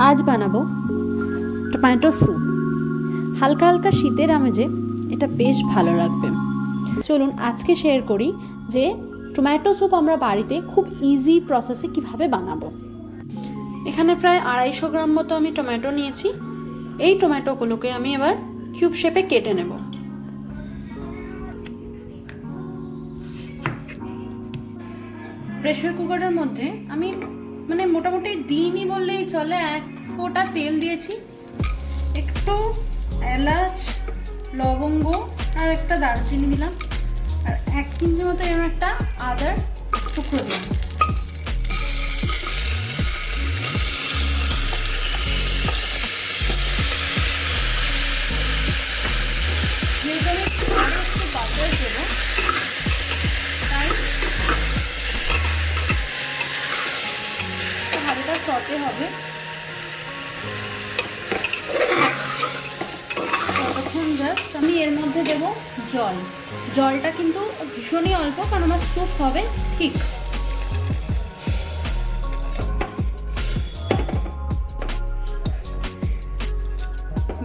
আজ বানাবো tomato soup. হালকা হালকা শীতের আমেজে এটা বেশ ভালো লাগবে। চলুন আজকে শেয়ার করি যে টমেটো স্যুপ আমরা বাড়িতে খুব ইজি প্রসেসে কিভাবে বানাবো। এখানে প্রায় 250 গ্রাম মতো আমি টমেটো নিয়েছি। এই টমেটোগুলোকে আমি এবার কিউব শেপে কেটে নেব। প্রেসার কুকারের মধ্যে আমি মোটামুটি দিইনি বললেই চলে, 1 ফোঁটা তেল দিয়েছি, একটু এলাচ, লবঙ্গ আর একটা দারচিনি দিলাম, আর 1 ইঞ্চি মতো এরকম একটা আদার টুকরো দিলাম। যেহেতু আমি আরও একটু বাটার দেবো, তাই হালকা সতে হবে। জাস্ট আমি এর মধ্যে দেব জল। জলটা কিন্তু ভীষণই অল্প, কারণ আমার স্যুপ হবে ঠিক।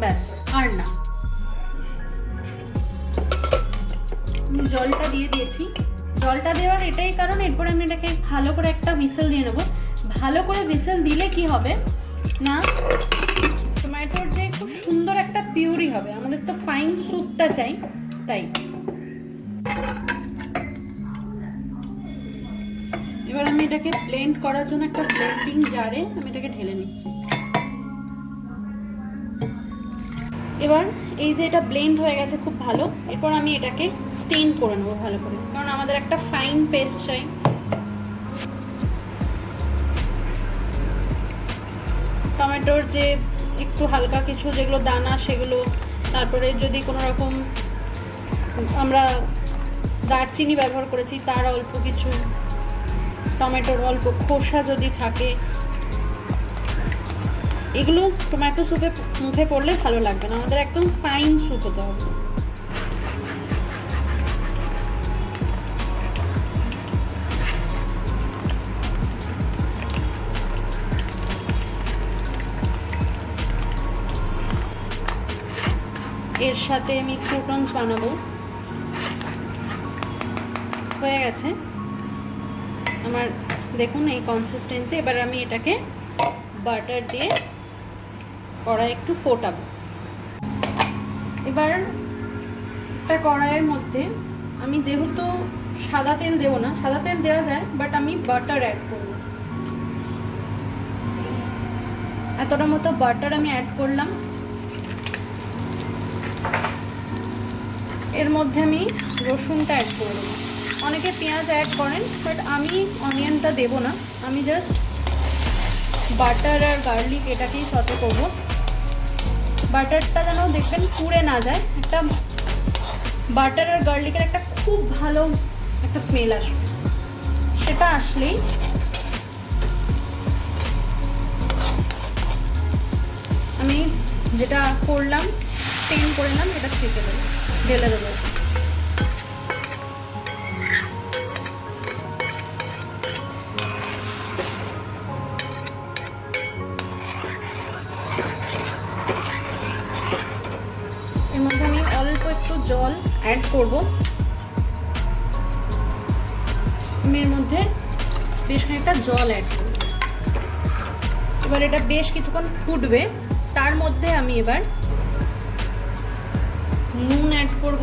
ব্যাস, আর না। আমি জলটা দিয়ে দিয়েছি। জলটা দেওয়ার এটাই কারণ, এরপরে আমি এটাকে ভালো করে একটা হুইসেল দিয়ে নেবো। ভালো করে হুইসেল দিলে কি হবে না, টমেটোর যে খুব সুন্দর একটা পিউরি হবে। আমাদের তো ফাইন স্যুপটা চাই, তাই। এবার আমি এটাকে ব্লেন্ড করার জন্য একটা ব্লেন্ডিং জারে আমি এটাকে ঢেলে নিচ্ছি। এবার এই যে এটা ব্লেন্ড হয়ে গেছে খুব ভালো, এরপর আমি এটাকে স্টেন করে নেবো ভালো করে, কারণ আমাদের একটা ফাইন পেস্ট চাই। টমেটোর যে একটু হালকা কিছু যেগুলো দানা সেগুলো, তারপরে যদি কোনো রকম আমরা দারচিনি ব্যবহার করেছি তার অল্প কিছু, টমেটোর অল্প খোসা যদি থাকে, এগুলো টমেটো স্যুপে মুখে পড়লে ভালো লাগবে না। আমাদের একদম ফাইন স্যুপ হতে হবে। এর সাথে আমি ক্রুটনস বানাবো। হয়ে গেছে আমার, দেখুন এই কনসিস্টেন্সি। এবার আমি এটাকে বাটার দিয়ে কড়াই একটু ফোটাবো। এবার একটা কড়াইয়ের মধ্যে আমি, যেহেতু সাদা তেল দেবো না, সাদা তেল দেওয়া যায় বাট আমি বাটার অ্যাড করবো। এতটা মতো বাটার আমি অ্যাড করলাম। এর মধ্যে আমি রসুনটা অ্যাড করে দেবো। অনেকে পেঁয়াজ অ্যাড করেন, বাট আমি অনিয়নটা দেবো না। আমি জাস্ট বাটার আর গার্লিক এটাকেই সতে করবো। বাটারটা যেন দেখবেন পুড়ে না যায়। একটা বাটার আর গার্লিকের একটা খুব ভালো একটা স্মেল আসবে। সেটা আসলেই আমি যেটা করলাম, স্টেন করে নিলাম, এটা ছেঁকে দেবো, ঢেলে দেবো। এর মধ্যে আমি অল্প একটু জল অ্যাড করবো। আমি এর মধ্যে বেশ খানিকটা জল অ্যাড করব। এবার এটা বেশ কিছুক্ষণ ফুটবে। তার মধ্যে আমি এবার নুন অ্যাড করব।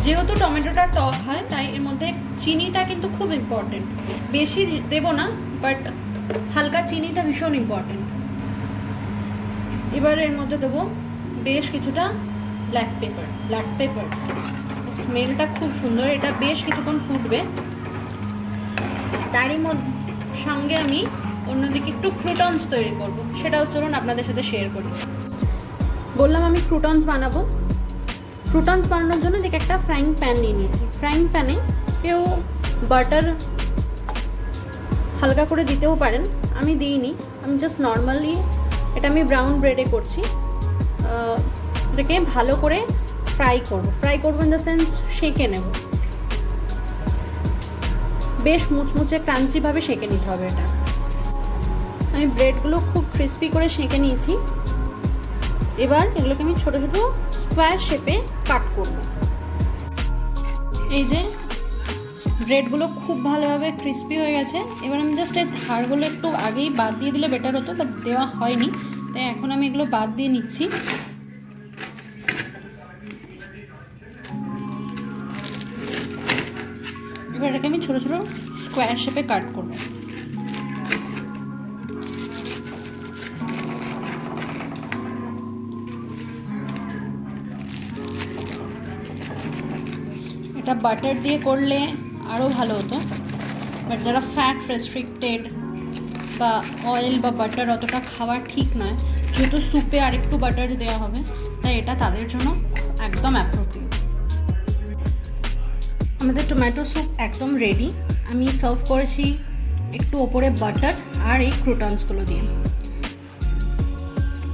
যেহেতু টমেটোটা টক হয়, তাই এর মধ্যে চিনিটা কিন্তু খুব ইম্পর্টেন্ট। বেশি দেব না, বাট হালকা চিনিটা ভীষণ ইম্পর্টেন্ট। এবার এর মধ্যে দেবো বেশ কিছুটা ব্ল্যাক পেপার। স্মেলটা খুব সুন্দর। এটা বেশ কিছুক্ষণ ফুটবে। তারই সঙ্গে আমি অন্যদিকে একটু ক্রুটনস তৈরি করব। সেটাও চলুন আপনাদের সাথে শেয়ার করি। বললাম আমি ক্রুটনস বানাবো। ক্রুটনস বানানোর জন্য দেখে একটা ফ্রাইং প্যান নিয়ে নিয়েছি। ফ্রাইং প্যানে কেউ বাটার হালকা করে দিতেও পারেন, আমি দিইনি। আমি জাস্ট নর্মালি, এটা আমি ব্রাউন ব্রেডে করছি। এটাকে ভালো করে ফ্রাই করব ইন দ্য সেন্স সেঁকে নেব। বেশ মুচমুচে ক্রাঞ্চিভাবে সেঁকে নিতে হবে এটা। আমি ব্রেডগুলো খুব ক্রিস্পি করে সেঁকে নিয়েছি। এবার এগুলোকে আমি ছোটো ছোটো স্কোয়ার শেপে কাট করব। এই যে ব্রেডগুলো খুব ভালোভাবে ক্রিস্পি হয়ে গেছে। এবার আমি জাস্ট এই ধারগুলো একটু আগেই বাদ দিয়ে দিলে বেটার হতো, বাট দেওয়া হয়নি, তাই এখন আমি এগুলো বাদ দিয়ে নিচ্ছি। এবার এটাকে আমি ছোটো ছোটো স্কোয়ার শেপে কাট করব। এটা বাটার দিয়ে করলে আরও ভালো হতো, বাট যারা ফ্যাট রেস্ট্রিক্টেড বা অয়েল বা বাটার অতটা খাওয়া ঠিক নয়, যেহেতু স্যুপে আরেকটু বাটার দেওয়া হবে, তাই এটা তাদের জন্য একদম অ্যাপ্রোপ্রিয়েট। আমাদের টমেটো স্যুপ একদম রেডি। আমি সার্ভ করেছি একটু ওপরে বাটার আর এই ক্রুটনসগুলো দিয়ে।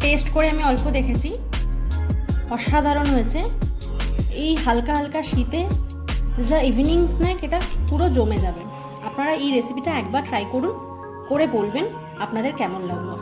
টেস্ট করে আমি অল্প দেখেছি, অসাধারণ হয়েছে। এই হালকা হালকা শীতে যা ইভিনিং স্ন্যাক, এটা পুরো জমে যাবে। আপনারা এই রেসিপিটা একবার ট্রাই করুন, করে বলবেন আপনাদের কেমন লাগলো।